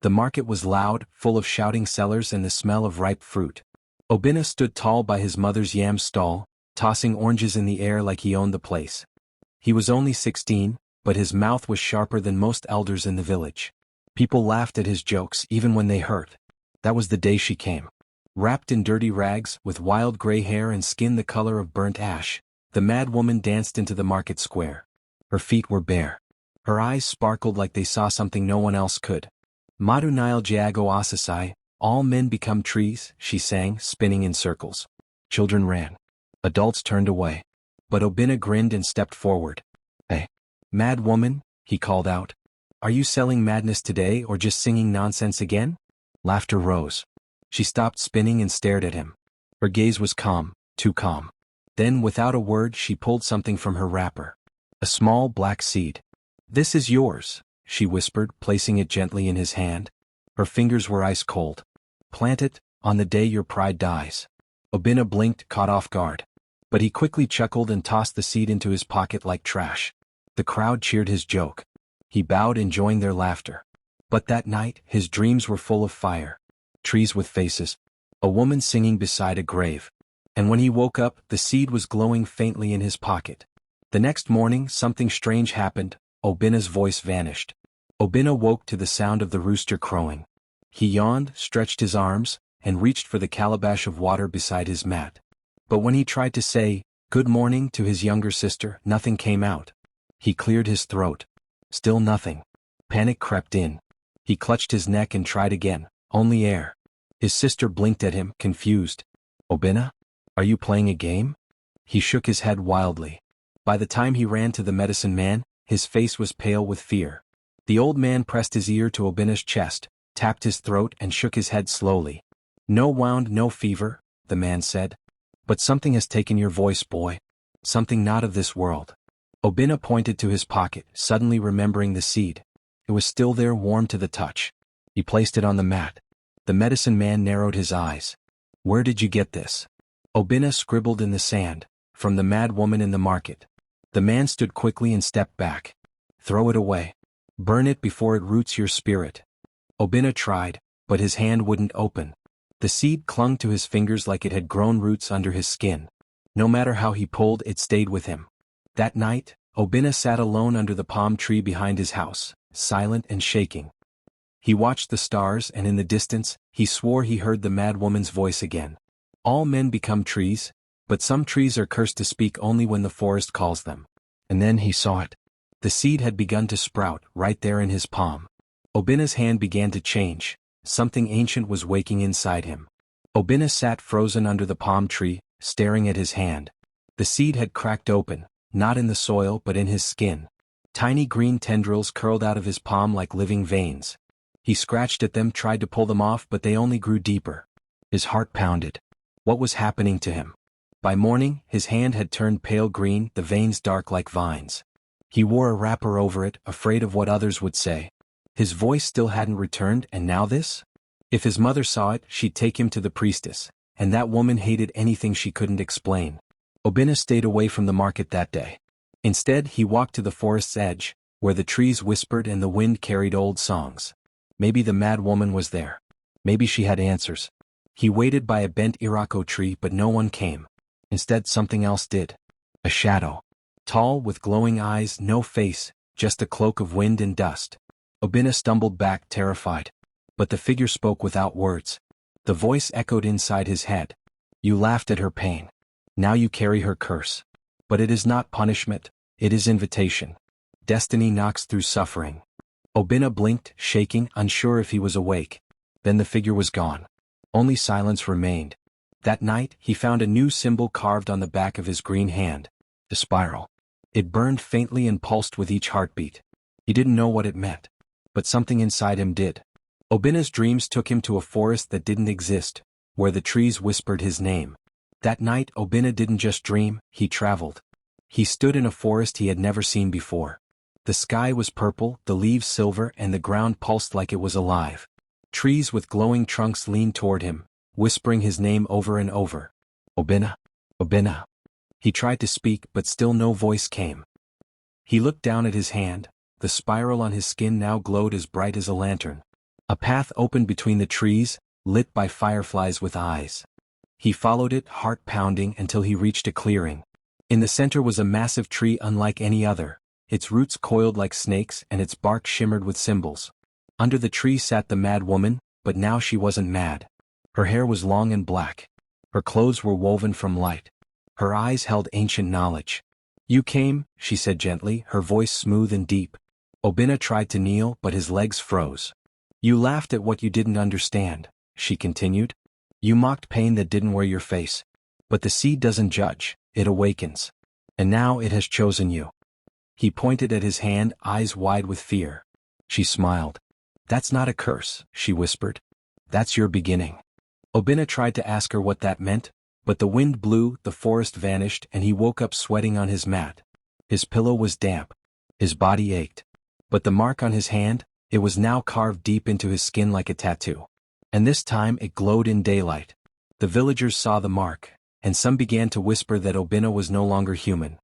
The market was loud, full of shouting sellers and the smell of ripe fruit. Obinna stood tall by his mother's yam stall, tossing oranges in the air like he owned the place. He was only 16, but his mouth was sharper than most elders in the village. People laughed at his jokes even when they hurt. That was the day she came. Wrapped in dirty rags, with wild gray hair and skin the color of burnt ash, the mad woman danced into the market square. Her feet were bare. Her eyes sparkled like they saw something no one else could. Madu Nile Jago Asasai, all men become trees, she sang, spinning in circles. Children ran. Adults turned away. But Obinna grinned and stepped forward. Hey, mad woman, he called out. Are you selling madness today or just singing nonsense again? Laughter rose. She stopped spinning and stared at him. Her gaze was calm, too calm. Then, without a word, she pulled something from her wrapper. A small black seed. This is yours, she whispered, placing it gently in his hand. Her fingers were ice cold. Plant it, on the day your pride dies. Obinna blinked, caught off guard. But he quickly chuckled and tossed the seed into his pocket like trash. The crowd cheered his joke. He bowed, enjoying their laughter. But that night, his dreams were full of fire. Trees with faces. A woman singing beside a grave. And when he woke up, the seed was glowing faintly in his pocket. The next morning, something strange happened. Obinna's voice vanished. Obinna woke to the sound of the rooster crowing. He yawned, stretched his arms, and reached for the calabash of water beside his mat. But when he tried to say, "Good morning," to his younger sister, nothing came out. He cleared his throat. Still nothing. Panic crept in. He clutched his neck and tried again. Only air. His sister blinked at him, confused. Obinna? Are you playing a game? He shook his head wildly. By the time he ran to the medicine man, his face was pale with fear. The old man pressed his ear to Obinna's chest, tapped his throat and shook his head slowly. No wound, no fever, the man said. But something has taken your voice, boy. Something not of this world. Obinna pointed to his pocket, suddenly remembering the seed. It was still there, warm to the touch. He placed it on the mat. The medicine man narrowed his eyes. Where did you get this? Obinna scribbled in the sand. From the mad woman in the market. The man stood quickly and stepped back. Throw it away. Burn it before it roots your spirit. Obinna tried, but his hand wouldn't open. The seed clung to his fingers like it had grown roots under his skin. No matter how he pulled, it stayed with him. That night, Obinna sat alone under the palm tree behind his house, silent and shaking. He watched the stars, and in the distance, he swore he heard the mad woman's voice again. All men become trees, but some trees are cursed to speak only when the forest calls them. And then he saw it. The seed had begun to sprout, right there in his palm. Obinna's hand began to change. Something ancient was waking inside him. Obinna sat frozen under the palm tree, staring at his hand. The seed had cracked open, not in the soil but in his skin. Tiny green tendrils curled out of his palm like living veins. He scratched at them, tried to pull them off, but they only grew deeper. His heart pounded. What was happening to him? By morning, his hand had turned pale green, the veins dark like vines. He wore a wrapper over it, afraid of what others would say. His voice still hadn't returned, and now this? If his mother saw it, she'd take him to the priestess, and that woman hated anything she couldn't explain. Obinna stayed away from the market that day. Instead, he walked to the forest's edge, where the trees whispered and the wind carried old songs. Maybe the mad woman was there. Maybe she had answers. He waited by a bent irako tree, but no one came. Instead, something else did. A shadow. Tall, with glowing eyes, no face, just a cloak of wind and dust. Obinna stumbled back, terrified. But the figure spoke without words. The voice echoed inside his head. You laughed at her pain. Now you carry her curse. But it is not punishment, it is invitation. Destiny knocks through suffering. Obinna blinked, shaking, unsure if he was awake. Then the figure was gone. Only silence remained. That night, he found a new symbol carved on the back of his green hand. A spiral. It burned faintly and pulsed with each heartbeat. He didn't know what it meant. But something inside him did. Obinna's dreams took him to a forest that didn't exist, where the trees whispered his name. That night, Obinna didn't just dream, he traveled. He stood in a forest he had never seen before. The sky was purple, the leaves silver, and the ground pulsed like it was alive. Trees with glowing trunks leaned toward him, whispering his name over and over. Obinna, Obinna. He tried to speak, but still no voice came. He looked down at his hand. The spiral on his skin now glowed as bright as a lantern. A path opened between the trees, lit by fireflies with eyes. He followed it, heart pounding, until he reached a clearing. In the center was a massive tree unlike any other, its roots coiled like snakes and its bark shimmered with symbols. Under the tree sat the mad woman, but now she wasn't mad. Her hair was long and black. Her clothes were woven from light. Her eyes held ancient knowledge. "You came," she said gently, her voice smooth and deep. Obinna tried to kneel, but his legs froze. "You laughed at what you didn't understand," she continued. "You mocked pain that didn't wear your face. But the seed doesn't judge, it awakens. And now it has chosen you." He pointed at his hand, eyes wide with fear. She smiled. "That's not a curse," she whispered. "That's your beginning." Obinna tried to ask her what that meant, but the wind blew, the forest vanished, and he woke up sweating on his mat. His pillow was damp. His body ached. But the mark on his hand, it was now carved deep into his skin like a tattoo. And this time it glowed in daylight. The villagers saw the mark, and some began to whisper that Obinna was no longer human.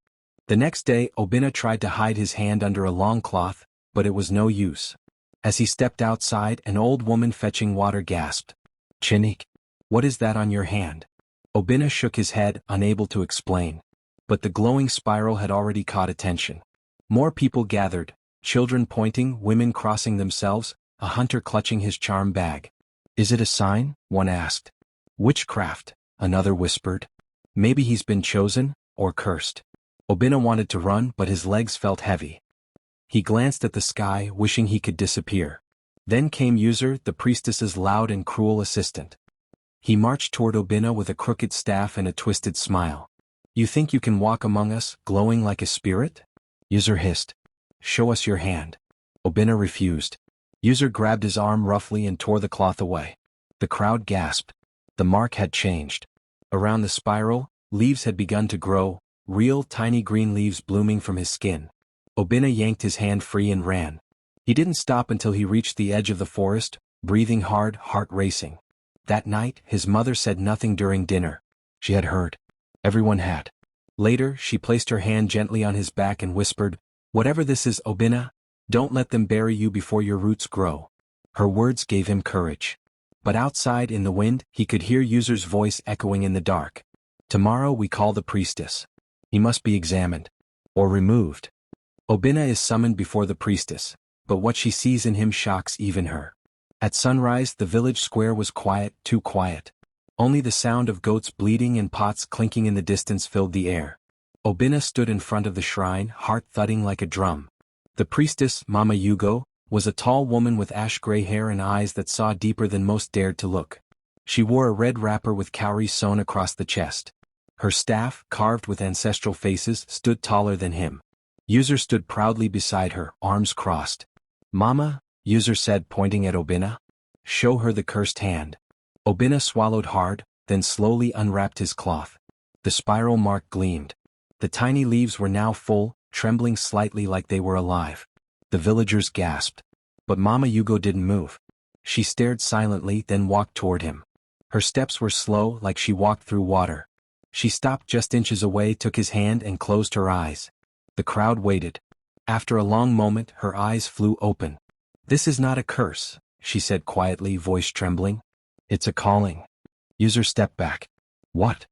The next day Obinna tried to hide his hand under a long cloth, but it was no use. As he stepped outside, an old woman fetching water gasped. "Chinik, what is that on your hand?" Obinna shook his head, unable to explain. But the glowing spiral had already caught attention. More people gathered, children pointing, women crossing themselves, a hunter clutching his charm bag. "Is it a sign?" one asked. "Witchcraft," another whispered. "Maybe he's been chosen, or cursed." Obinna wanted to run, but his legs felt heavy. He glanced at the sky, wishing he could disappear. Then came User, the priestess's loud and cruel assistant. He marched toward Obinna with a crooked staff and a twisted smile. "You think you can walk among us, glowing like a spirit?" User hissed. "Show us your hand." Obinna refused. User grabbed his arm roughly and tore the cloth away. The crowd gasped. The mark had changed. Around the spiral, leaves had begun to grow, real tiny green leaves blooming from his skin. Obinna yanked his hand free and ran. He didn't stop until he reached the edge of the forest, breathing hard, heart racing. That night, his mother said nothing during dinner. She had heard. Everyone had. Later, she placed her hand gently on his back and whispered, "Whatever this is, Obinna, don't let them bury you before your roots grow." Her words gave him courage. But outside in the wind, he could hear User's voice echoing in the dark. "Tomorrow we call the priestess. He must be examined. Or removed." Obinna is summoned before the priestess, but what she sees in him shocks even her. At sunrise the village square was quiet, too quiet. Only the sound of goats bleating and pots clinking in the distance filled the air. Obinna stood in front of the shrine, heart thudding like a drum. The priestess, Mama Yugo, was a tall woman with ash-gray hair and eyes that saw deeper than most dared to look. She wore a red wrapper with cowrie sewn across the chest. Her staff, carved with ancestral faces, stood taller than him. User stood proudly beside her, arms crossed. "Mama," User said, pointing at Obinna. "Show her the cursed hand." Obinna swallowed hard, then slowly unwrapped his cloth. The spiral mark gleamed. The tiny leaves were now full, trembling slightly like they were alive. The villagers gasped. But Mama Yugo didn't move. She stared silently, then walked toward him. Her steps were slow, like she walked through water. She stopped just inches away, took his hand and closed her eyes. The crowd waited. After a long moment, her eyes flew open. "This is not a curse," she said quietly, voice trembling. "It's a calling." User stepped back. "What?"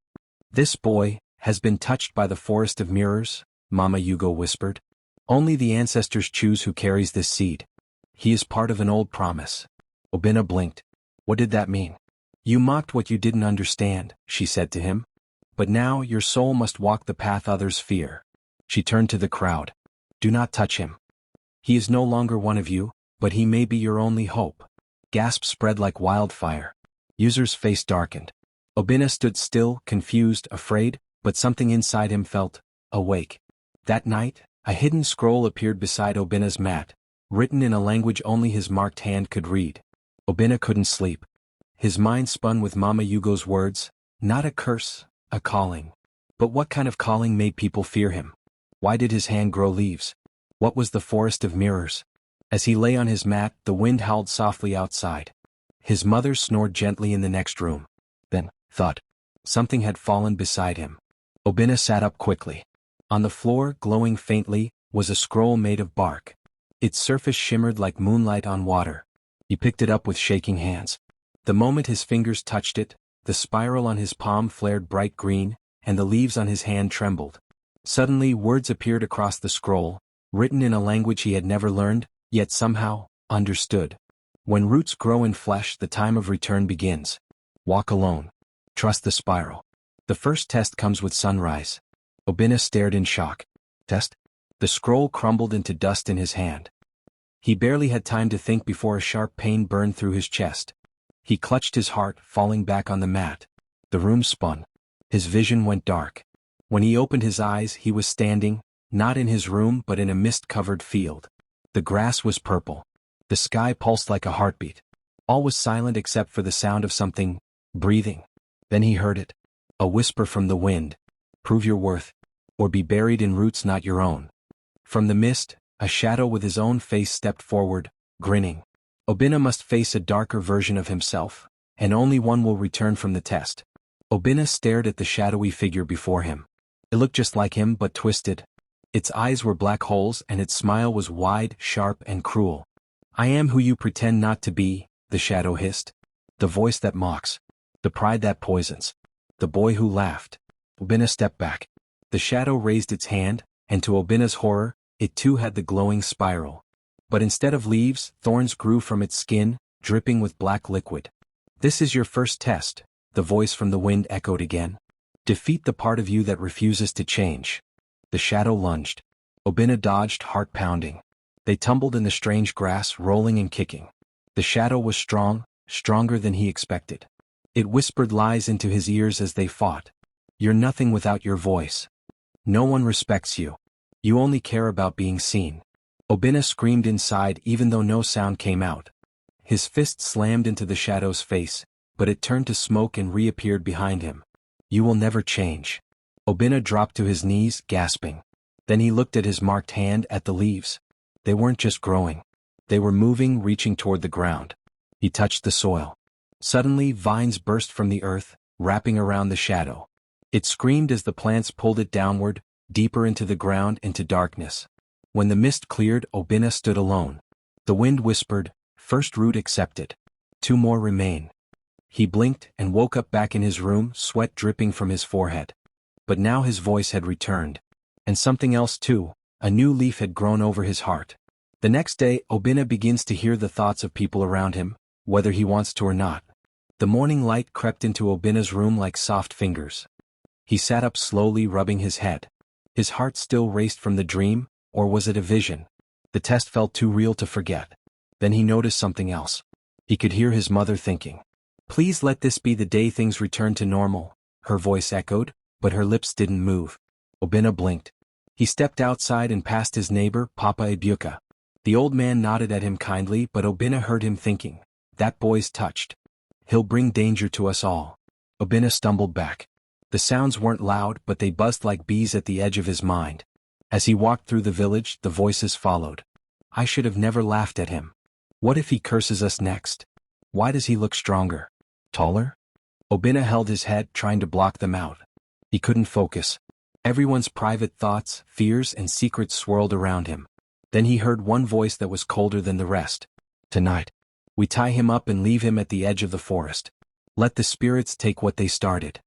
"This boy has been touched by the forest of mirrors," Mama Yugo whispered. "Only the ancestors choose who carries this seed. He is part of an old promise." Obinna blinked. What did that mean? "You mocked what you didn't understand," she said to him. "But now your soul must walk the path others fear." She turned to the crowd. "Do not touch him. He is no longer one of you, but he may be your only hope." Gasps spread like wildfire. User's face darkened. Obinna stood still, confused, afraid, but something inside him felt awake. That night, a hidden scroll appeared beside Obinna's mat, written in a language only his marked hand could read. Obinna couldn't sleep. His mind spun with Mama Yugo's words, not a curse, a calling. But what kind of calling made people fear him? Why did his hand grow leaves? What was the forest of mirrors? As he lay on his mat, the wind howled softly outside. His mother snored gently in the next room. Then, thud. Something had fallen beside him. Obinna sat up quickly. On the floor, glowing faintly, was a scroll made of bark. Its surface shimmered like moonlight on water. He picked it up with shaking hands. The moment his fingers touched it, the spiral on his palm flared bright green, and the leaves on his hand trembled. Suddenly words appeared across the scroll, written in a language he had never learned, yet somehow understood. When roots grow in flesh, the time of return begins. Walk alone. Trust the spiral. The first test comes with sunrise. Obinna stared in shock. Test? The scroll crumbled into dust in his hand. He barely had time to think before a sharp pain burned through his chest. He clutched his heart, falling back on the mat. The room spun. His vision went dark. When he opened his eyes, he was standing, not in his room but in a mist-covered field. The grass was purple. The sky pulsed like a heartbeat. All was silent except for the sound of something breathing. Then he heard it. A whisper from the wind. Prove your worth, or be buried in roots not your own. From the mist, a shadow with his own face stepped forward, grinning. Obinna must face a darker version of himself, and only one will return from the test. Obinna stared at the shadowy figure before him. It looked just like him but twisted. Its eyes were black holes and its smile was wide, sharp and cruel. I am who you pretend not to be, the shadow hissed. The voice that mocks. The pride that poisons. The boy who laughed. Obinna stepped back. The shadow raised its hand, and to Obinna's horror, it too had the glowing spiral. But instead of leaves, thorns grew from its skin, dripping with black liquid. This is your first test, the voice from the wind echoed again. Defeat the part of you that refuses to change. The shadow lunged. Obinna dodged, heart pounding. They tumbled in the strange grass, rolling and kicking. The shadow was strong, stronger than he expected. It whispered lies into his ears as they fought. You're nothing without your voice. No one respects you. You only care about being seen. Obinna screamed inside even though no sound came out. His fist slammed into the shadow's face, but it turned to smoke and reappeared behind him. You will never change. Obinna dropped to his knees, gasping. Then he looked at his marked hand, at the leaves. They weren't just growing. They were moving, reaching toward the ground. He touched the soil. Suddenly, vines burst from the earth, wrapping around the shadow. It screamed as the plants pulled it downward, deeper into the ground, into darkness. When the mist cleared, Obinna stood alone. The wind whispered, first root accepted. 2 more remain. He blinked and woke up back in his room, sweat dripping from his forehead. But now his voice had returned. And something else too. A new leaf had grown over his heart. The next day, Obinna begins to hear the thoughts of people around him, whether he wants to or not. The morning light crept into Obinna's room like soft fingers. He sat up slowly, rubbing his head. His heart still raced from the dream, or was it a vision? The test felt too real to forget. Then he noticed something else. He could hear his mother thinking. Please let this be the day things return to normal, her voice echoed, but her lips didn't move. Obinna blinked. He stepped outside and passed his neighbor, Papa Ibuka. The old man nodded at him kindly, but Obinna heard him thinking. That boy's touched. He'll bring danger to us all. Obinna stumbled back. The sounds weren't loud, but they buzzed like bees at the edge of his mind. As he walked through the village, the voices followed. I should have never laughed at him. What if he curses us next? Why does he look stronger? Taller? Obinna held his head, trying to block them out. He couldn't focus. Everyone's private thoughts, fears, and secrets swirled around him. Then he heard one voice that was colder than the rest. Tonight, we tie him up and leave him at the edge of the forest. Let the spirits take what they started.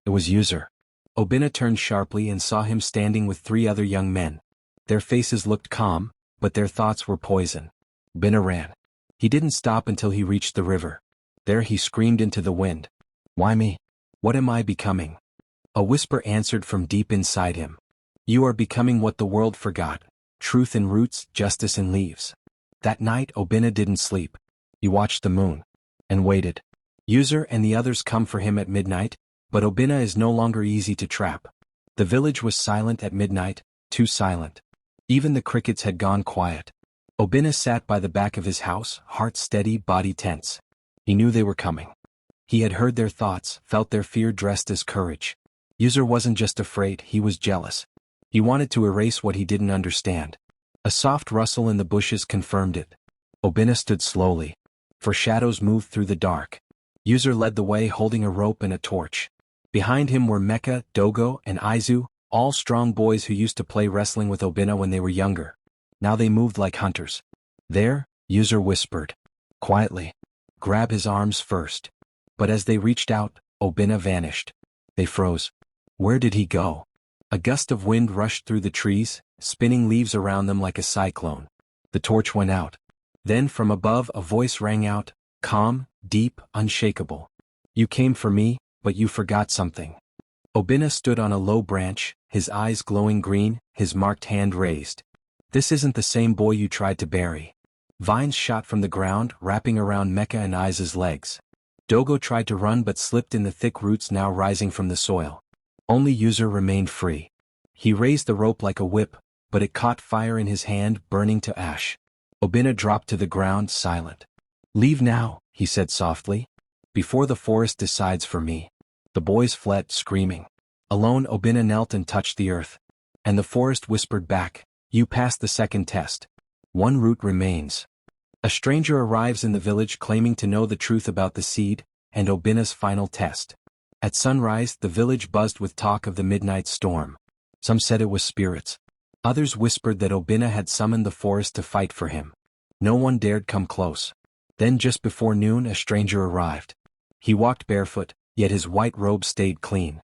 It was User. Obinna turned sharply and saw him standing with 3 other young men. Their faces looked calm, but their thoughts were poison. Obinna ran. He didn't stop until he reached the river. There he screamed into the wind. Why me? What am I becoming? A whisper answered from deep inside him. You are becoming what the world forgot. Truth in roots, justice in leaves. That night Obinna didn't sleep. He watched the moon. And waited. User and the others come for him at midnight, but Obinna is no longer easy to trap. The village was silent at midnight, too silent. Even the crickets had gone quiet. Obinna sat by the back of his house, heart steady, body tense. He knew they were coming. He had heard their thoughts, felt their fear dressed as courage. User wasn't just afraid, he was jealous. He wanted to erase what he didn't understand. A soft rustle in the bushes confirmed it. Obinna stood slowly. For shadows moved through the dark. User led the way holding a rope and a torch. Behind him were Mecha, Dogo, and Aizu, all strong boys who used to play wrestling with Obinna when they were younger. Now they moved like hunters. There, User whispered. quietly. Grab his arms first. But as they reached out, Obinna vanished. They froze. Where did he go? A gust of wind rushed through the trees, spinning leaves around them like a cyclone. The torch went out. Then from above a voice rang out, calm, deep, unshakable. You came for me, but you forgot something. Obinna stood on a low branch, his eyes glowing green, his marked hand raised. This isn't the same boy you tried to bury. Vines shot from the ground, wrapping around Mecca and Isa's legs. Dogo tried to run but slipped in the thick roots now rising from the soil. Only User remained free. He raised the rope like a whip, but it caught fire in his hand, burning to ash. Obinna dropped to the ground, silent. Leave now, he said softly. Before the forest decides for me. The boys fled, screaming. Alone, Obinna knelt and touched the earth. And the forest whispered back, you passed the second test. One root remains. A stranger arrives in the village claiming to know the truth about the seed, and Obinna's final test. At sunrise, the village buzzed with talk of the midnight storm. Some said it was spirits. Others whispered that Obinna had summoned the forest to fight for him. No one dared come close. Then just before noon a stranger arrived. He walked barefoot, yet his white robe stayed clean.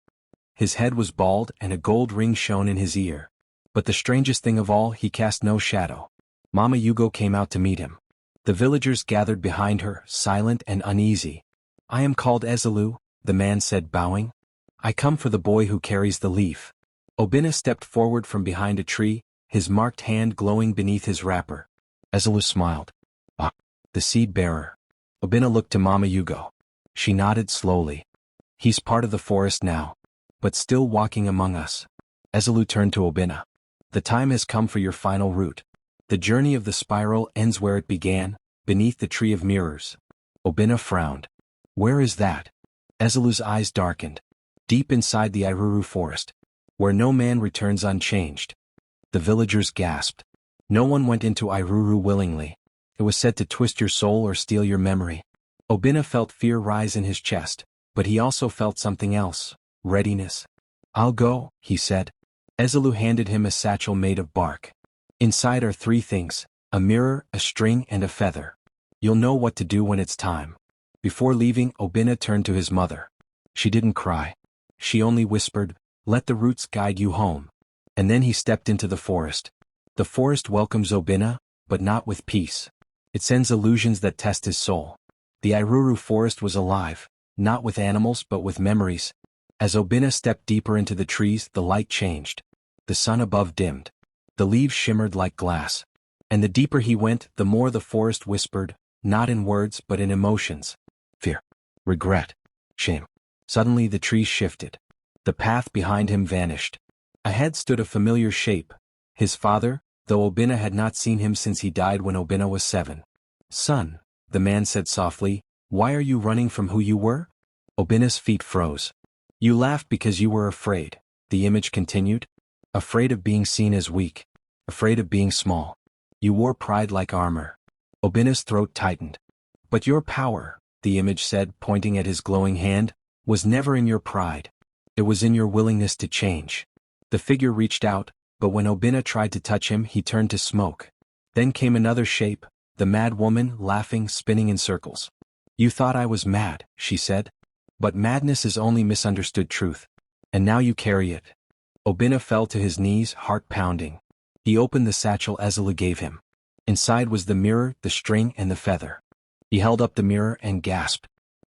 His head was bald and a gold ring shone in his ear. But the strangest thing of all, he cast no shadow. Mama Yugo came out to meet him. The villagers gathered behind her, silent and uneasy. I am called Ezelu, the man said, bowing. I come for the boy who carries the leaf. Obinna stepped forward from behind a tree, his marked hand glowing beneath his wrapper. Ezelu smiled. Ah, the seed bearer. Obinna looked to Mama Yugo. She nodded slowly. He's part of the forest now, but still walking among us. Ezelu turned to Obinna. The time has come for your final route. The journey of the spiral ends where it began, beneath the tree of mirrors. Obinna frowned. Where is that? Ezelu's eyes darkened. Deep inside the Iruru forest, where no man returns unchanged. The villagers gasped. No one went into Iruru willingly. It was said to twist your soul or steal your memory. Obinna felt fear rise in his chest, but he also felt something else, readiness. I'll go, he said. Ezelu handed him a satchel made of bark. Inside are 3 things, a mirror, a string and a feather. You'll know what to do when it's time. Before leaving, Obinna turned to his mother. She didn't cry. She only whispered, let the roots guide you home. And then he stepped into the forest. The forest welcomes Obinna, but not with peace. It sends illusions that test his soul. The Iruru forest was alive, not with animals but with memories. As Obinna stepped deeper into the trees, the light changed. The sun above dimmed. The leaves shimmered like glass. And the deeper he went, the more the forest whispered, not in words but in emotions. Fear, regret, shame. Suddenly the trees shifted. The path behind him vanished. Ahead stood a familiar shape. His father, though Obinna had not seen him since he died when Obinna was 7. Son, the man said softly, why are you running from who you were? Obinna's feet froze. You laughed because you were afraid, the image continued. Afraid of being seen as weak. Afraid of being small. You wore pride like armor. Obinna's throat tightened. But your power, the image said, pointing at his glowing hand, was never in your pride. It was in your willingness to change. The figure reached out, but when Obinna tried to touch him, he turned to smoke. Then came another shape, the mad woman, laughing, spinning in circles. You thought I was mad, she said. But madness is only misunderstood truth. And now you carry it. Obinna fell to his knees, heart pounding. He opened the satchel Ezelu gave him. Inside was the mirror, the string and the feather. He held up the mirror and gasped.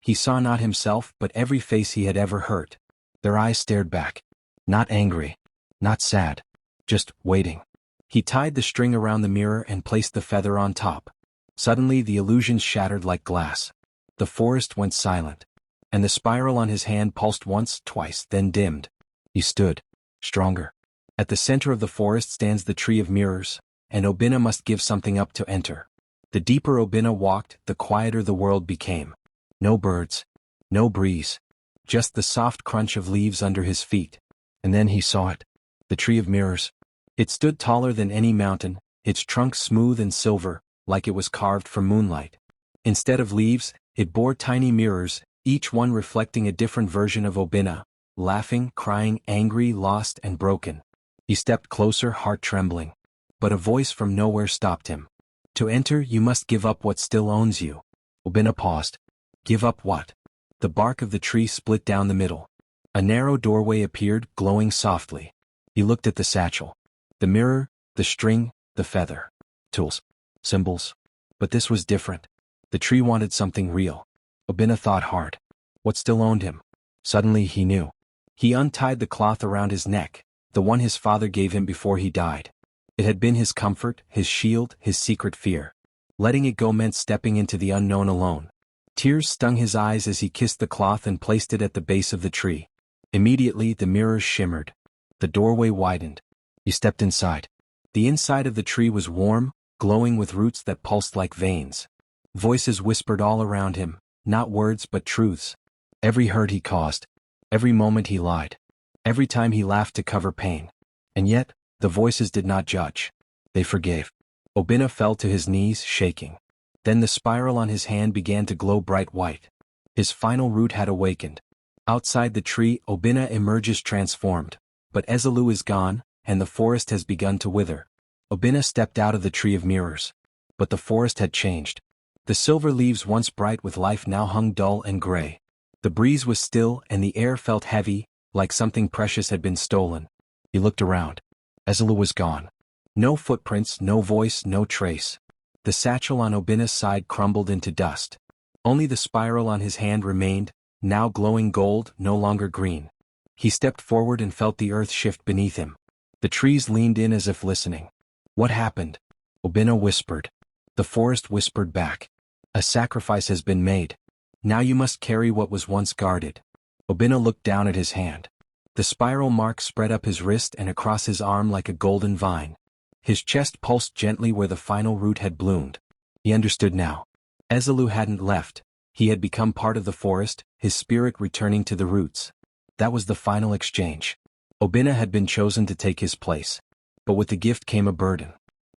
He saw not himself but every face he had ever hurt. Their eyes stared back. Not angry. Not sad. Just waiting. He tied the string around the mirror and placed the feather on top. Suddenly the illusions shattered like glass. The forest went silent. And the spiral on his hand pulsed once, twice, then dimmed. He stood. Stronger. At the center of the forest stands the tree of mirrors, and Obinna must give something up to enter. The deeper Obinna walked, the quieter the world became. No birds. No breeze. Just the soft crunch of leaves under his feet. And then he saw it. The tree of mirrors. It stood taller than any mountain, its trunk smooth and silver, like it was carved from moonlight. Instead of leaves, it bore tiny mirrors, each one reflecting a different version of Obinna. Laughing, crying, angry, lost, and broken. He stepped closer, heart trembling. But a voice from nowhere stopped him. To enter, you must give up what still owns you. Obinna paused. Give up what? The bark of the tree split down the middle. A narrow doorway appeared, glowing softly. He looked at the satchel. The mirror, the string, the feather. Tools. Symbols. But this was different. The tree wanted something real. Obinna thought hard. What still owned him? Suddenly he knew. He untied the cloth around his neck, the one his father gave him before he died. It had been his comfort, his shield, his secret fear. Letting it go meant stepping into the unknown alone. Tears stung his eyes as he kissed the cloth and placed it at the base of the tree. Immediately the mirrors shimmered. The doorway widened. He stepped inside. The inside of the tree was warm, glowing with roots that pulsed like veins. Voices whispered all around him, not words but truths. Every hurt he caused. Every moment he lied. Every time he laughed to cover pain. And yet, the voices did not judge. They forgave. Obinna fell to his knees, shaking. Then the spiral on his hand began to glow bright white. His final root had awakened. Outside the tree, Obinna emerges transformed. But Ezelou is gone, and the forest has begun to wither. Obinna stepped out of the tree of mirrors. But the forest had changed. The silver leaves once bright with life now hung dull and gray. The breeze was still and the air felt heavy, like something precious had been stolen. He looked around. Ezelou was gone. No footprints, no voice, no trace. The satchel on Obinna's side crumbled into dust. Only the spiral on his hand remained, now glowing gold, no longer green. He stepped forward and felt the earth shift beneath him. The trees leaned in as if listening. What happened? Obinna whispered. The forest whispered back. A sacrifice has been made. Now you must carry what was once guarded. Obinna looked down at his hand. The spiral mark spread up his wrist and across his arm like a golden vine. His chest pulsed gently where the final root had bloomed. He understood now. Ezelou hadn't left. He had become part of the forest, his spirit returning to the roots. That was the final exchange. Obinna had been chosen to take his place. But with the gift came a burden.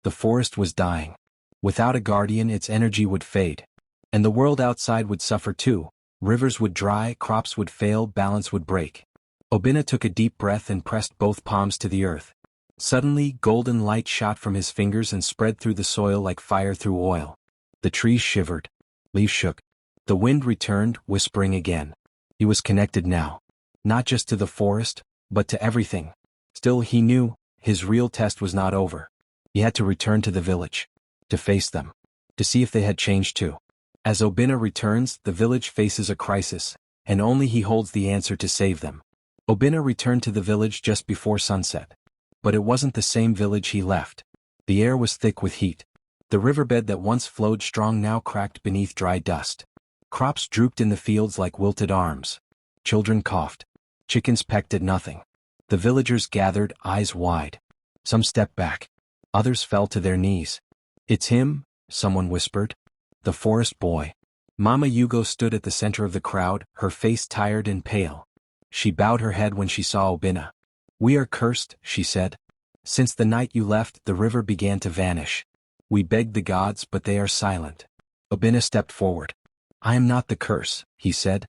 The forest was dying. Without a guardian, its energy would fade. And the world outside would suffer too. Rivers would dry, crops would fail, balance would break. Obinna took a deep breath and pressed both palms to the earth. Suddenly, golden light shot from his fingers and spread through the soil like fire through oil. The trees shivered. Leaves shook. The wind returned, whispering again. He was connected now. Not just to the forest, but to everything. Still he knew, his real test was not over. He had to return to the village. To face them. To see if they had changed too. As Obinna returns, the village faces a crisis, and only he holds the answer to save them. Obinna returned to the village just before sunset. But it wasn't the same village he left. The air was thick with heat. The riverbed that once flowed strong now cracked beneath dry dust. Crops drooped in the fields like wilted arms. Children coughed. Chickens pecked at nothing. The villagers gathered, eyes wide. Some stepped back. Others fell to their knees. It's him, someone whispered. The forest boy. Mama Yugo stood at the center of the crowd, her face tired and pale. She bowed her head when she saw Obinna. We are cursed, she said. Since the night you left, the river began to vanish. We begged the gods, but they are silent. Obinna stepped forward. I am not the curse, he said.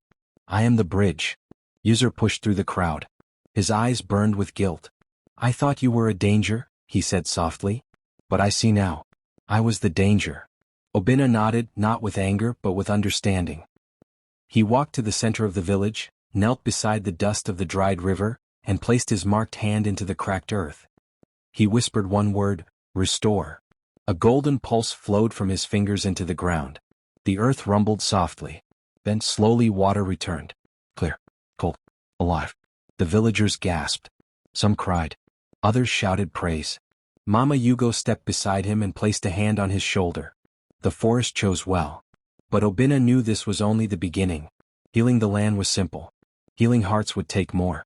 I am the bridge. User pushed through the crowd. His eyes burned with guilt. I thought you were a danger, he said softly. But I see now. I was the danger. Obinna nodded, not with anger, but with understanding. He walked to the center of the village, knelt beside the dust of the dried river, and placed his marked hand into the cracked earth. He whispered one word, restore. A golden pulse flowed from his fingers into the ground. The earth rumbled softly. Then slowly water returned. Clear, cold, alive. The villagers gasped. Some cried. Others shouted praise. Mama Yugo stepped beside him and placed a hand on his shoulder. The forest chose well. But Obinna knew this was only the beginning. Healing the land was simple. Healing hearts would take more.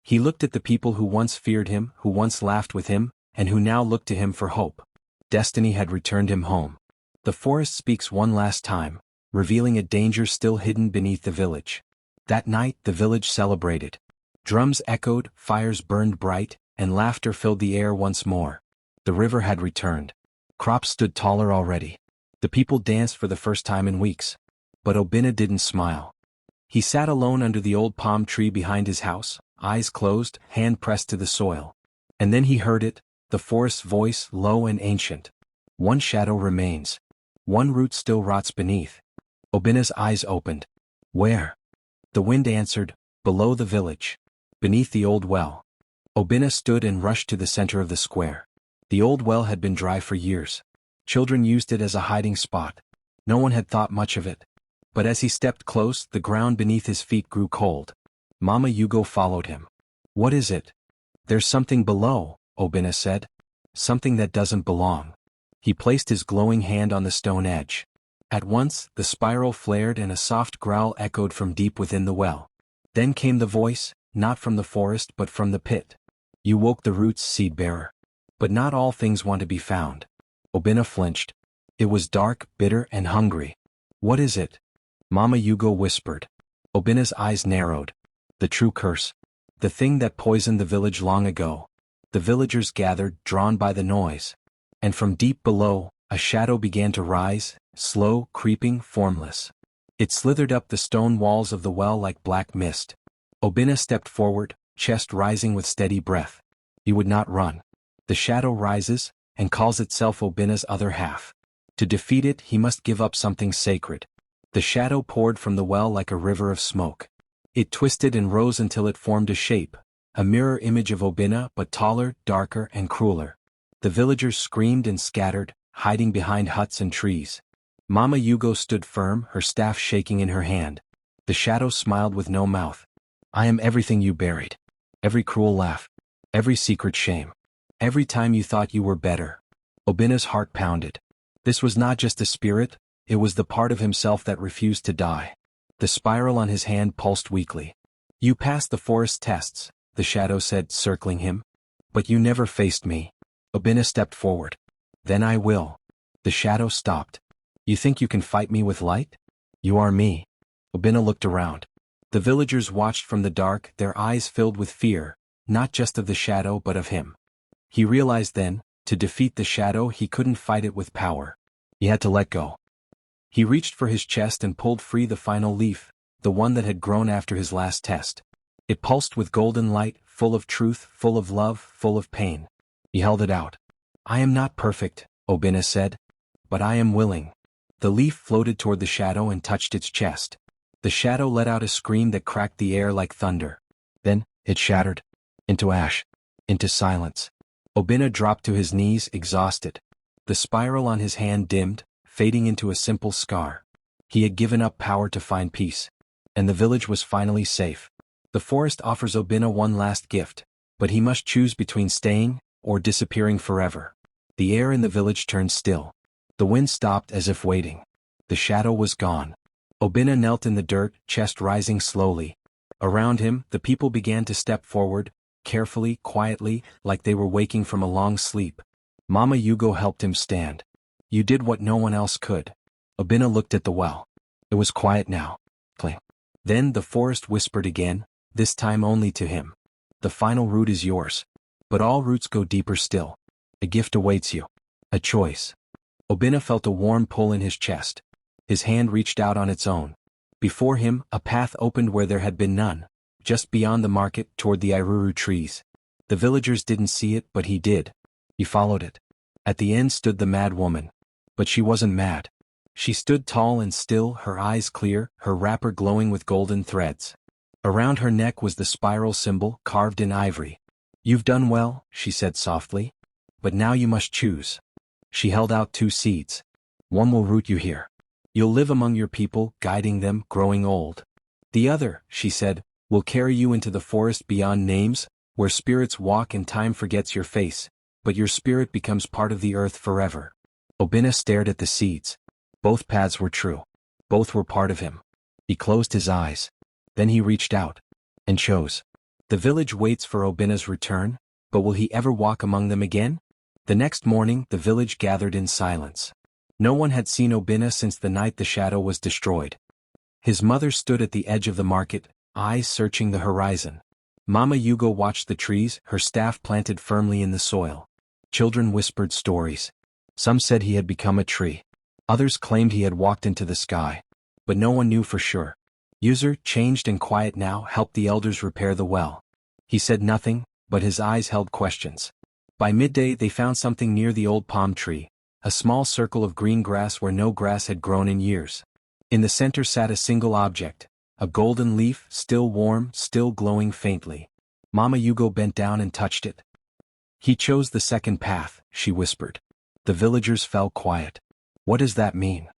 He looked at the people who once feared him, who once laughed with him, and who now looked to him for hope. Destiny had returned him home. The forest speaks one last time, revealing a danger still hidden beneath the village. That night the village celebrated. Drums echoed, fires burned bright, and laughter filled the air once more. The river had returned. Crops stood taller already. The people danced for the first time in weeks. But Obinna didn't smile. He sat alone under the old palm tree behind his house, eyes closed, hand pressed to the soil. And then he heard it, the forest's voice, low and ancient. One shadow remains. One root still rots beneath. Obinna's eyes opened. Where? The wind answered, below the village. Beneath the old well. Obinna stood and rushed to the center of the square. The old well had been dry for years. Children used it as a hiding spot. No one had thought much of it. But as he stepped close, the ground beneath his feet grew cold. Mama Yugo followed him. What is it? There's something below, Obinna said. Something that doesn't belong. He placed his glowing hand on the stone edge. At once, the spiral flared and a soft growl echoed from deep within the well. Then came the voice, not from the forest but from the pit. You woke the roots, seed-bearer. But not all things want to be found. Obinna flinched. It was dark, bitter, and hungry. What is it? Mama Yugo whispered. Obinna's eyes narrowed. The true curse. The thing that poisoned the village long ago. The villagers gathered, drawn by the noise. And from deep below, a shadow began to rise, slow, creeping, formless. It slithered up the stone walls of the well like black mist. Obinna stepped forward, chest rising with steady breath. He would not run. The shadow rises, and calls itself Obinna's other half. To defeat it, he must give up something sacred. The shadow poured from the well like a river of smoke. It twisted and rose until it formed a shape, a mirror image of Obinna but taller, darker, and crueler. The villagers screamed and scattered, hiding behind huts and trees. Mama Yugo stood firm, her staff shaking in her hand. The shadow smiled with no mouth. I am everything you buried. Every cruel laugh. Every secret shame. Every time you thought you were better. Obinna's heart pounded. This was not just a spirit, it was the part of himself that refused to die. The spiral on his hand pulsed weakly. You passed the forest tests, the shadow said, circling him. But you never faced me. Obinna stepped forward. Then I will. The shadow stopped. You think you can fight me with light? You are me. Obinna looked around. The villagers watched from the dark, their eyes filled with fear, not just of the shadow but of him. He realized then, to defeat the shadow he couldn't fight it with power. He had to let go. He reached for his chest and pulled free the final leaf, the one that had grown after his last test. It pulsed with golden light, full of truth, full of love, full of pain. He held it out. I am not perfect, Obinna said. But I am willing. The leaf floated toward the shadow and touched its chest. The shadow let out a scream that cracked the air like thunder. Then, it shattered. Into ash. Into silence. Obinna dropped to his knees, exhausted. The spiral on his hand dimmed, fading into a simple scar. He had given up power to find peace. And the village was finally safe. The forest offers Obinna one last gift, but he must choose between staying or disappearing forever. The air in the village turned still. The wind stopped as if waiting. The shadow was gone. Obinna knelt in the dirt, chest rising slowly. Around him, the people began to step forward, carefully, quietly, like they were waking from a long sleep. Mama Yugo helped him stand. You did what no one else could. Obinna looked at the well. It was quiet now. Cling. Then the forest whispered again, this time only to him. The final root is yours. But all roots go deeper still. A gift awaits you. A choice. Obinna felt a warm pull in his chest. His hand reached out on its own. Before him, a path opened where there had been none, just beyond the market toward the iruru trees. The villagers didn't see it, but he did. He followed it. At the end stood the mad woman. But she wasn't mad. She stood tall and still, her eyes clear, her wrapper glowing with golden threads. Around her neck was the spiral symbol, carved in ivory. You've done well, she said softly. But now you must choose. She held out 2 seeds. One will root you here. You'll live among your people, guiding them, growing old. The other, she said, will carry you into the forest beyond names, where spirits walk and time forgets your face, but your spirit becomes part of the earth forever. Obinna stared at the seeds. Both paths were true. Both were part of him. He closed his eyes. Then he reached out. And chose. The village waits for Obinna's return, but will he ever walk among them again? The next morning, the village gathered in silence. No one had seen Obinna since the night the shadow was destroyed. His mother stood at the edge of the market, eyes searching the horizon. Mama Yugo watched the trees, her staff planted firmly in the soil. Children whispered stories. Some said he had become a tree. Others claimed he had walked into the sky. But no one knew for sure. User, changed and quiet now, helped the elders repair the well. He said nothing, but his eyes held questions. By midday they found something near the old palm tree, a small circle of green grass where no grass had grown in years. In the center sat a single object, a golden leaf, still warm, still glowing faintly. Mama Yugo bent down and touched it. He chose the second path, she whispered. The villagers fell quiet. What does that mean?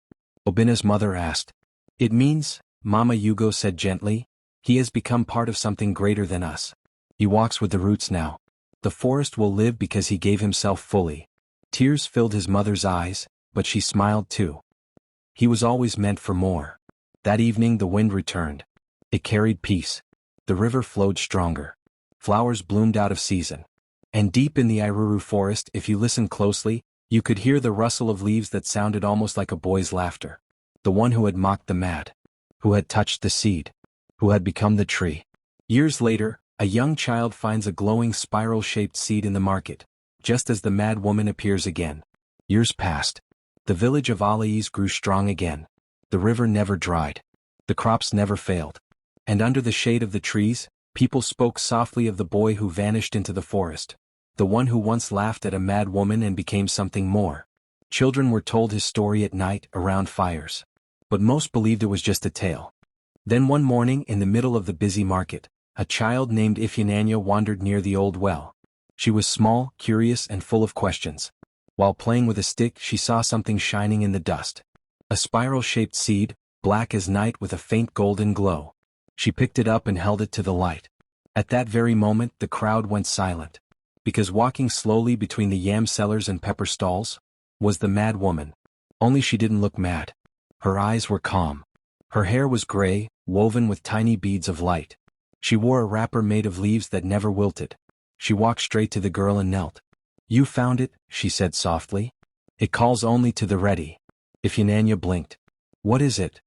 Obinna's mother asked. It means, Mama Yugo said gently, he has become part of something greater than us. He walks with the roots now. The forest will live because he gave himself fully. Tears filled his mother's eyes, but she smiled too. He was always meant for more. That evening the wind returned. It carried peace. The river flowed stronger. Flowers bloomed out of season. And deep in the Iruru forest, if you listened closely, you could hear the rustle of leaves that sounded almost like a boy's laughter. The one who had mocked the mad. Who had touched the seed. Who had become the tree. Years later, a young child finds a glowing spiral-shaped seed in the market, just as the mad woman appears again. Years passed. The village of Alais grew strong again. The river never dried. The crops never failed. And under the shade of the trees, people spoke softly of the boy who vanished into the forest. The one who once laughed at a mad woman and became something more. Children were told his story at night around fires. But most believed it was just a tale. Then one morning in the middle of the busy market, a child named Ifyananya wandered near the old well. She was small, curious, and full of questions. While playing with a stick, she saw something shining in the dust. A spiral-shaped seed, black as night with a faint golden glow. She picked it up and held it to the light. At that very moment the crowd went silent. Because walking slowly between the yam sellers and pepper stalls was the mad woman. Only she didn't look mad. Her eyes were calm. Her hair was gray, woven with tiny beads of light. She wore a wrapper made of leaves that never wilted. She walked straight to the girl and knelt. You found it, she said softly. It calls only to the ready. Ifyananya blinked. What is it?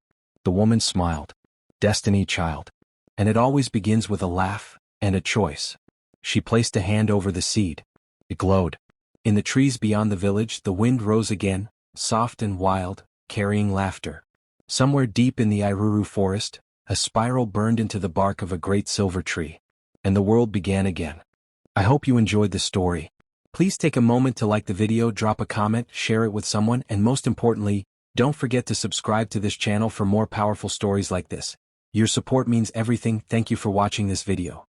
The woman smiled. Destiny, child. And it always begins with a laugh, and a choice. She placed a hand over the seed. It glowed. In the trees beyond the village the wind rose again, soft and wild, carrying laughter. Somewhere deep in the Iruru forest, a spiral burned into the bark of a great silver tree. And the world began again. I hope you enjoyed the story. Please take a moment to like the video, drop a comment, share it with someone, and most importantly, don't forget to subscribe to this channel for more powerful stories like this. Your support means everything. Thank you for watching this video.